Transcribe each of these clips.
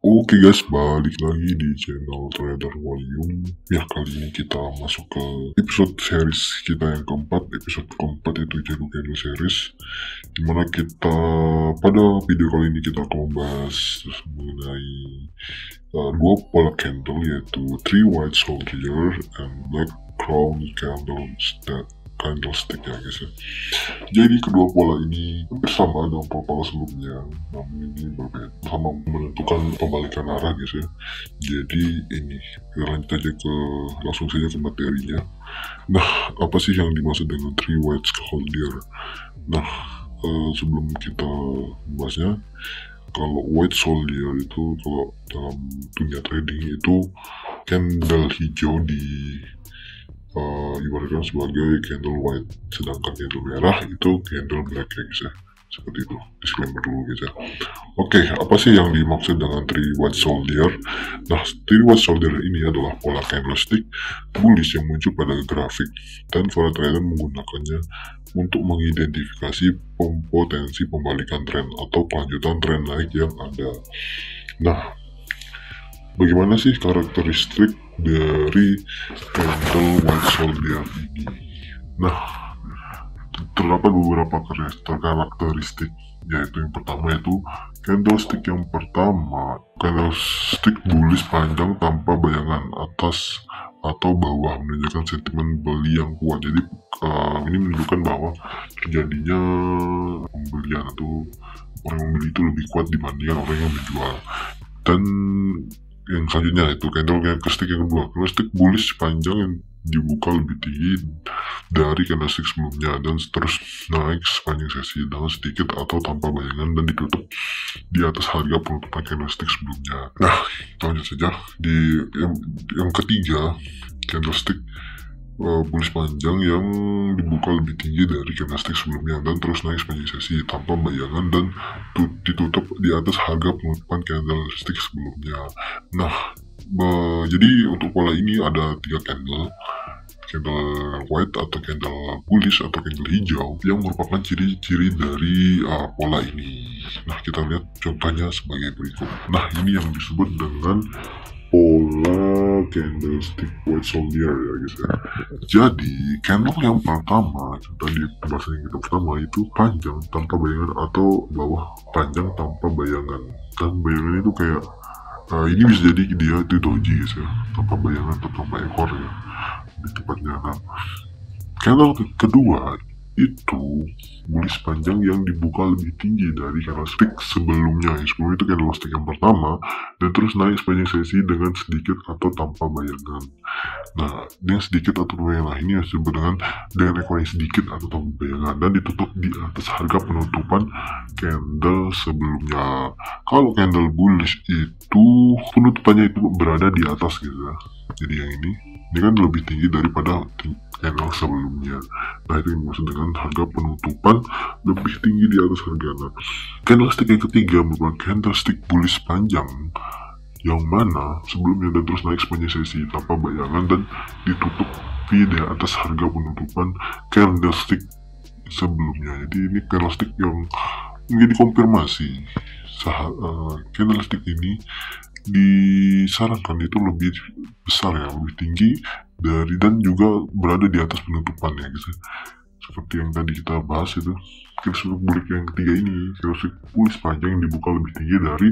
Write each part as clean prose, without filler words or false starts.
Oke guys, balik lagi di channel Trader Volume. Ya, kali ini kita masuk ke episode series kita yang keempat. Episode keempat itu Jago Candle Series, dimana kita pada video kali ini kita akan membahas mengenai dua pola candle, yaitu Three White Soldier and Black Crown Candlestick ya guys ya. Jadi kedua pola ini hampir sama dengan pola sebelumnya, namun ini berbeda sama menentukan pembalikan arah guys ya. Jadi ini kita lanjut aja langsung saja ke materinya. Nah, apa sih yang dimaksud dengan three white soldier? Nah, sebelum kita membahasnya, kalau white soldier itu kalau dalam dunia trading itu candle hijau di ibaratkan sebagai candle white, sedangkan candle merah itu candle black ya guys ya. Seperti itu, disclaimer dulu guys ya. Oke, apa sih yang dimaksud dengan three white soldier? Nah, three white soldier ini adalah pola candlestick bullish yang muncul pada grafik, dan para trader menggunakannya untuk mengidentifikasi potensi pembalikan tren atau kelanjutan tren naik yang ada. Nah, bagaimana sih karakteristik dari candle white soldier ini? Nah, terdapat beberapa karakteristik, yaitu yang pertama itu candlestick bullish panjang tanpa bayangan atas atau bawah, menunjukkan sentimen beli yang kuat. Jadi ini menunjukkan bahwa terjadinya pembelian atau orang yang membeli itu lebih kuat dibandingkan orang yang menjual. Dan yang selanjutnya itu candlestick yang kedua, candlestick bullish panjang yang dibuka lebih tinggi dari candlestick sebelumnya dan terus naik sepanjang sesi dengan sedikit atau tanpa bayangan dan ditutup di atas harga penutupan candlestick sebelumnya. Nah, kita lanjut saja di yang ketiga, candlestick bullish panjang yang dibuka lebih tinggi dari candlestick sebelumnya dan terus naik sepanjang sesi tanpa bayangan dan ditutup di atas harga penutupan candlestick sebelumnya. Nah, jadi untuk pola ini ada tiga candle white atau candle bullish atau candle hijau yang merupakan ciri-ciri dari pola ini. Nah, kita lihat contohnya sebagai berikut. Nah, ini yang disebut dengan pola candlestick white soldier ya guys ya. Jadi candle yang pertama, tadi pembahasan yang kita pertama itu panjang tanpa bayangan atau bawah panjang tanpa bayangan. Dan bayangan itu kayak ini bisa jadi dia itu doji guys ya, tanpa bayangan atau tanpa ekor ya di tempatnya. Nah, candle kedua itu bullish panjang yang dibuka lebih tinggi dari candlestick sebelumnya. Sebelumnya itu candlestick yang pertama dan terus naik sepanjang sesi dengan sedikit atau tanpa bayangan. Nah, dengan sedikit atau bayangan ini disebut dengan ekor yang sedikit atau tanpa bayangan dan ditutup di atas harga penutupan candle sebelumnya. Kalau candle bullish itu penutupannya itu berada di atas gitu ya. Jadi yang ini kan lebih tinggi daripada candle sebelumnya. Nah, itu yang maksud dengan harga penutupan lebih tinggi di atas harga. Nah, candlestick yang ketiga merupakan candlestick bullish panjang yang mana sebelumnya dan terus naik sepanjang sesi tanpa bayangan dan ditutup di atas harga penutupan candlestick sebelumnya. Jadi ini candlestick yang menjadi konfirmasi candlestick ini disarankan itu lebih besar ya, lebih tinggi dari dan juga berada di atas penutupan ya gitu. Seperti yang tadi kita bahas itu, candlestick bullish yang ketiga ini, candlestick bullish panjang yang dibuka lebih tinggi dari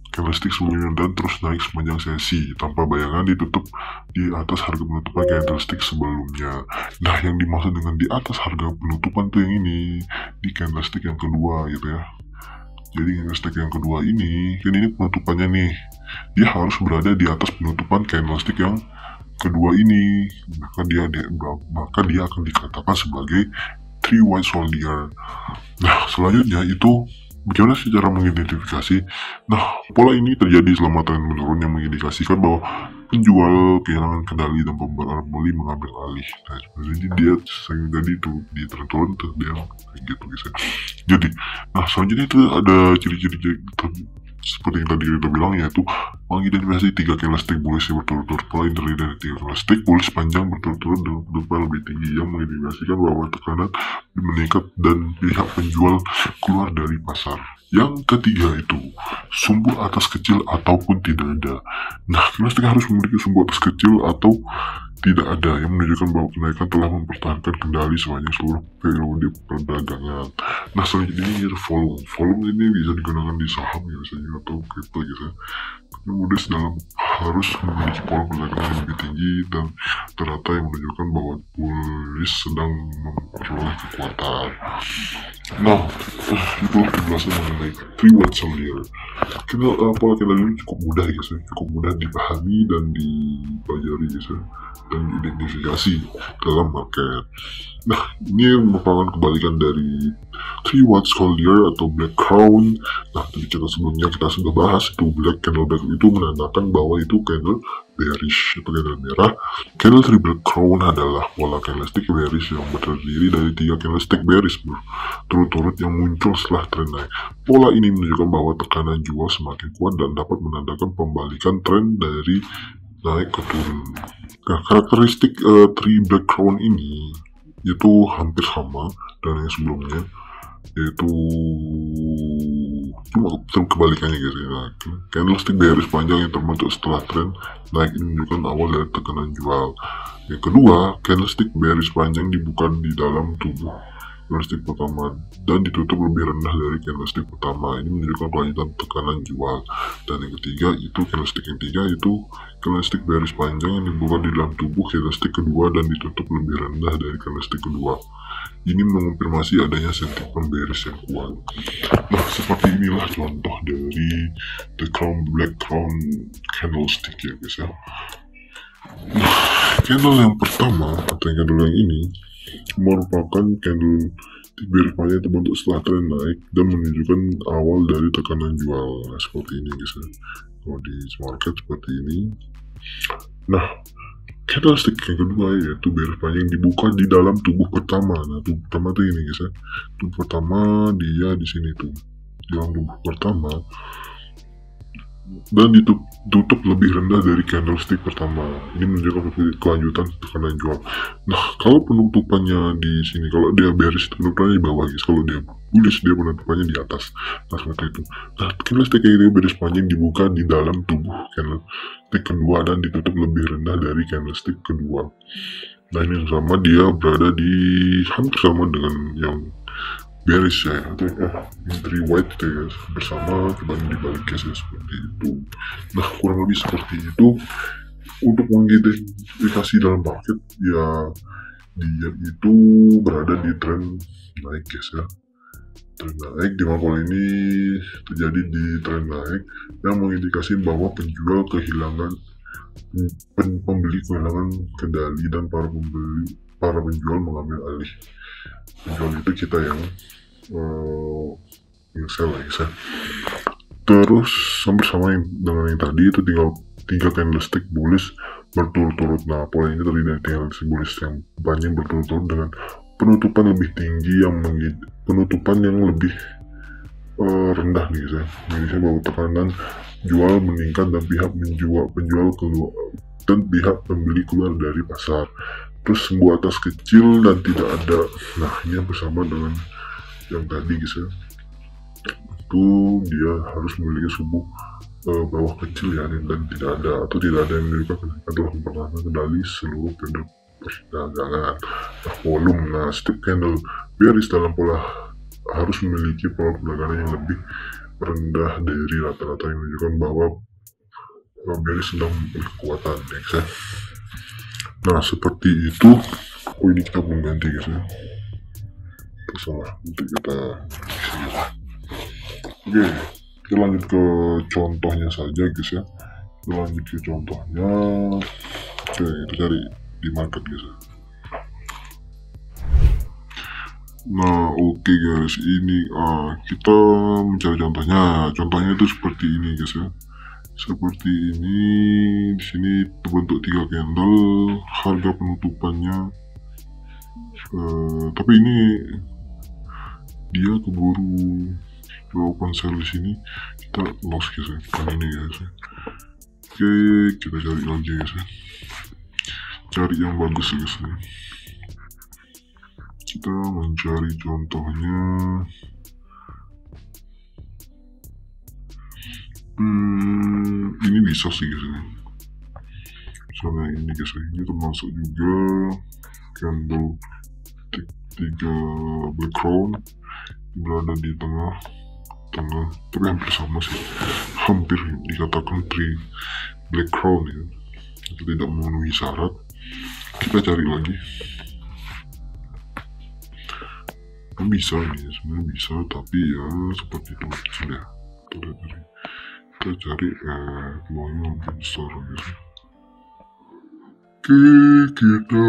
candlestick sebelumnya dan terus naik sepanjang sesi tanpa bayangan ditutup di atas harga penutupan candlestick sebelumnya. Nah, yang dimaksud dengan di atas harga penutupan tuh yang ini di candlestick yang kedua gitu ya. Jadi candlestick yang kedua ini kan ini penutupannya nih, dia harus berada di atas penutupan candlestick yang kedua ini, maka dia akan dikatakan sebagai three white soldier. Nah, selanjutnya itu bagaimana sih cara mengidentifikasi? Nah, pola ini terjadi selama tren menurun yang mengindikasikan bahwa penjual kehilangan kendali dan pembeli mengambil alih. Nah, jadi dia sayang tadi itu di tren turun tuh dia kayak gitu guys ya. Jadi, nah selanjutnya itu ada ciri-ciri seperti yang tadi kita bilang, yaitu mengidentifikasi 3 candlestick bullish yang berturut-turut. Pola yang terdiri dari 3 candlestick bullish panjang berturut-turut dengan penutupan lebih tinggi yang mengindikasikan bahwa tekanan meningkat dan pihak penjual keluar dari pasar. Yang ketiga itu sumbu atas kecil ataupun tidak ada. Nah, candlestick harus memiliki sumbu atas kecil atau tidak ada yang menunjukkan bahwa kenaikan telah mempertahankan kendali sepanjang seluruh periode perdagangan. Nah, selanjutnya ini ada volume. Volume ini bisa digunakan di saham ya biasanya atau crypto gitu ya. Kemudian dalam harus memiliki pola perdagangan yang lebih tinggi dan tanda yang menunjukkan bahwa bullish sedang memperoleh kekuatan. Nah, itu penjelasan mengenai 3 Watts earlier. Pola kendali ini cukup mudah ya guys, cukup mudah dipahami dan dipelajari guys ya, dan diidentifikasi dalam market. Nah, ini merupakan kebalikan dari 3 Watts Collier atau Black Crown. Nah, tadi kita sebelumnya kita sudah bahas itu black candle black itu menandakan bahwa itu candle bearish atau candle merah. Candle 3 Black Crown adalah pola candlestick bearish yang terdiri dari 3 candlestick bearish berturut-turut yang muncul setelah tren naik. Pola ini menunjukkan bahwa tekanan jual semakin kuat dan dapat menandakan pembalikan tren dari naik ke turun. Nah, karakteristik 3 Black Crown ini itu hampir sama dengan yang sebelumnya, yaitu cuma kebalikannya guys ya. Nah, candlestick bearish panjang yang terbentuk setelah tren naik ini menunjukkan awal dari tekanan jual. Yang kedua, candlestick bearish panjang dibuka di dalam tubuh candlestick pertama dan ditutup lebih rendah dari candlestick pertama. Ini menunjukkan kelanjutan tekanan jual. Dan yang ketiga itu candlestick yang ketiga itu candlestick bearish panjang yang dibuka di dalam tubuh candlestick kedua dan ditutup lebih rendah dari candlestick kedua. Ini mengonfirmasi adanya sentimen bearish yang kuat. Nah, seperti inilah contoh dari the Black Crown candlestick ya guys ya. Nah, candle yang pertama atau candle yang ini merupakan candle bearish panjang terbentuk setelah tren naik dan menunjukkan awal dari tekanan jual. Nah, seperti ini guys ya. Kalau di market seperti ini. Nah, candlestick yang kedua yaitu bearish panjang dibuka di dalam tubuh pertama. Nah, tubuh pertama tuh ini guys ya. Tubuh pertama dia di sini tuh. Di dalam tubuh pertama dan ditutup lebih rendah dari candlestick pertama. Ini menunjukkan kelanjutan tekanan jual. Nah, kalau penutupannya di sini, kalau dia bearish penutupannya di bawah guys, kalau dia bullish dia penutupannya di atas. Nah, seperti itu. Nah, candlestick kayak itu bearish panjang dibuka di dalam tubuh candlestick kedua dan ditutup lebih rendah dari candlestick kedua. Nah, ini sama dia berada di hampir sama dengan yang bearish ya, atau yang 3 white gitu ya, bersama cuma dibalik ya seperti itu. Nah, kurang lebih seperti itu untuk mengidentifikasi dalam market ya. Dia itu berada di tren naik guys ya, tren naik, dimana pola ini terjadi di tren naik yang mengindikasi bahwa penjual kehilangan pembeli kehilangan kendali dan para penjual mengambil alih. Penjual itu kita yang sell ya. Terus hampir sama dengan yang tadi itu tinggal 3 candlestick bullish berturut-turut. Nah, pola ini terdiri dari candlestick bullish yang panjang berturut-turut dengan penutupan lebih tinggi penutupan yang lebih rendah nih guys ya. Menunjukkan bahwa tekanan jual meningkat dan pihak penjual keluar dan pihak pembeli keluar dari pasar. Terus sumbu atas kecil dan tidak ada. Nah, ini bersama dengan yang tadi guys ya, itu dia harus memiliki sumbu bawah kecil ya, dan tidak ada yang menunjukkan kenaikan telah mempertahankan kendali seluruh perdagangan. Nah, volume. Nah, setiap candle bearish dalam pola harus memiliki pola perdagangan yang lebih rendah dari rata-rata yang menunjukkan bahwa bearish sedang berkekuatan guys ya. Nah, seperti itu. Oh, ini kita belum ganti guys ya, tersalah untuk kita isi. Oke, kita lanjut ke contohnya saja guys ya. Kita lanjut ke contohnya. Oke, kita cari di market guys ya. Nah, oke guys, ini kita mencari contohnya itu seperti ini guys ya. Seperti ini, di sini terbentuk 3 candle, harga penutupannya tapi ini dia keburu open sell di sini. kita lost guys ya, kan ini guys ya. Oke, kita cari lagi guys ya, cari yang bagus guys ya. Kita mencari contohnya ini bisa sih guys ya, misalnya ini guys ya, ini termasuk juga candle 3 black crown berada di tengah, tapi hampir sama sih, hampir dikatakan 3 black crown ya, itu tidak memenuhi syarat. Kita cari lagi, bisa nih sebenarnya bisa, tapi ya seperti itu kecil ya. Kita cari peluangnya lebih besar gitu. Oke, kita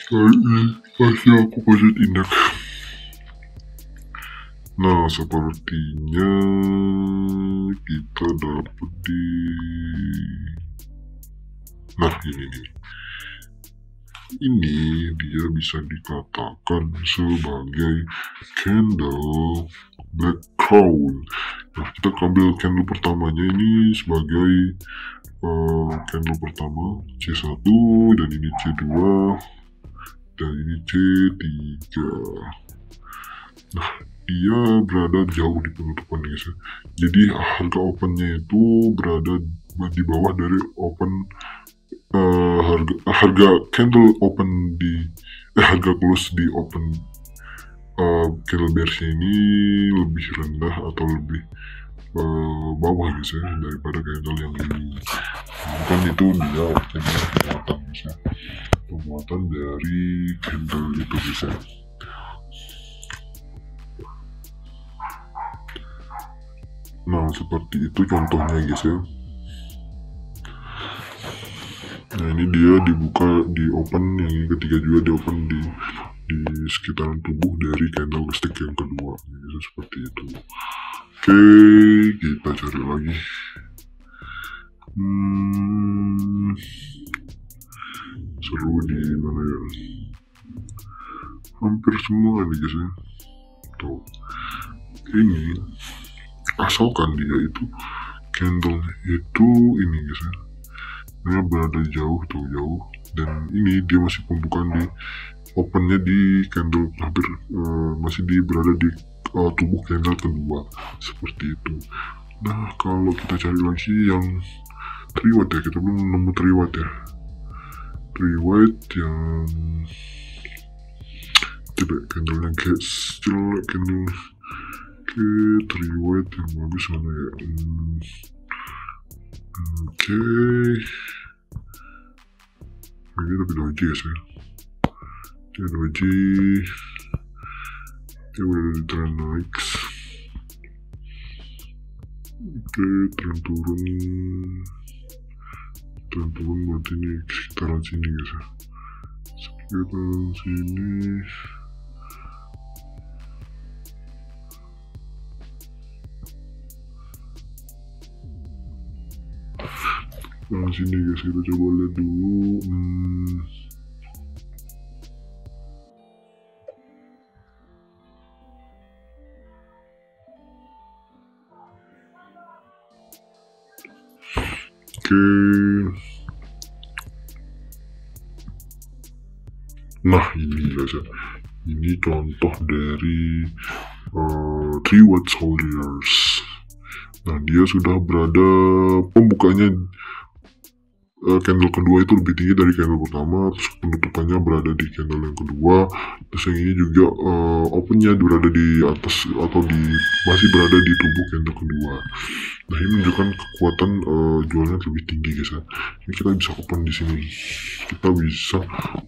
cari hasil composite index. Nah, sepertinya kita dapat di, nah ini dia bisa dikatakan sebagai candle black crown. Nah, kita ambil candle pertamanya ini sebagai candle pertama C1, dan ini C2, dan ini C3. Nah, dia berada jauh di penutupan guys ya. Jadi harga opennya itu berada di bawah dari open harga candle open di harga close di open candle bearsnya ini lebih rendah atau lebih bawah guys ya daripada candle yang ini. Bukan itu dia penguatan guys ya, penguatan dari candle itu guys ya. Nah, seperti itu contohnya guys ya. Nah, ini dia dibuka di open, yang ketiga juga di open di sekitaran tubuh dari candlestick yang kedua gitu, seperti itu. Oke, kita cari lagi. Seru di mana ya, hampir semua nih guys ya. Tuh, ini asalkan dia itu candle itu ini guys ya, dia berada jauh, dan ini dia masih pembukaan di opennya di candle hampir masih berada di tubuh candle kedua, seperti itu. Nah, kalau kita cari lagi yang 3 watt ya, kita belum nemu 3 watt ya, 3 watt yang coba candle yang kecil, candle ke 3 watt yang bagus mana ya. Oke, ini tapi doji ya saya. Ini doji, dia berada di tren naik. Oke, tren turun berarti ini sekitaran sini guys ya, sekitaran sini. Nah, sini guys, kita coba lihat dulu. Oke. Nah, ini guys ya, ini contoh dari 3 watt soldiers. Nah, dia sudah berada pembukanya candle kedua itu lebih tinggi dari candle pertama, terus penutupannya berada di candle yang kedua, terus yang ini juga opennya berada di atas atau masih berada di tubuh candle kedua. Nah, ini menunjukkan kekuatan jualnya lebih tinggi guys ya. Ini kita bisa open di sini, kita bisa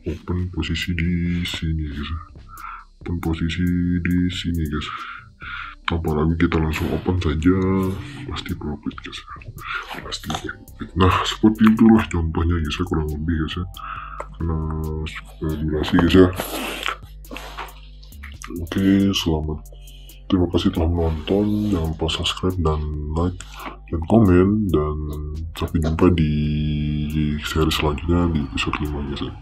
open posisi di sini guys ya, open posisi di sini guys. Tanpa lagi kita langsung open saja, pasti profit guys, pasti profit. Nah, seperti itulah contohnya guys ya, kurang lebih guys ya, karena durasi guys ya. Oke, selamat, terima kasih telah menonton, jangan lupa subscribe dan like dan komen, dan sampai jumpa di seri selanjutnya di episode 5 guys ya.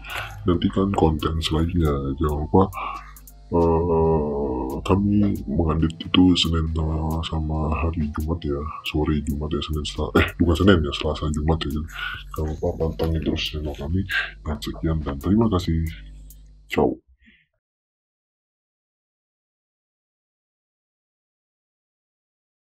Nantikan konten selanjutnya, jangan lupa kami mengedit itu Senin sama hari Jumat ya, sore Jumat ya, bukan Senin ya, Selasa Jumat ya. Jangan lupa pantengin terus channel kami. Dan sekian dan terima kasih. Ciao.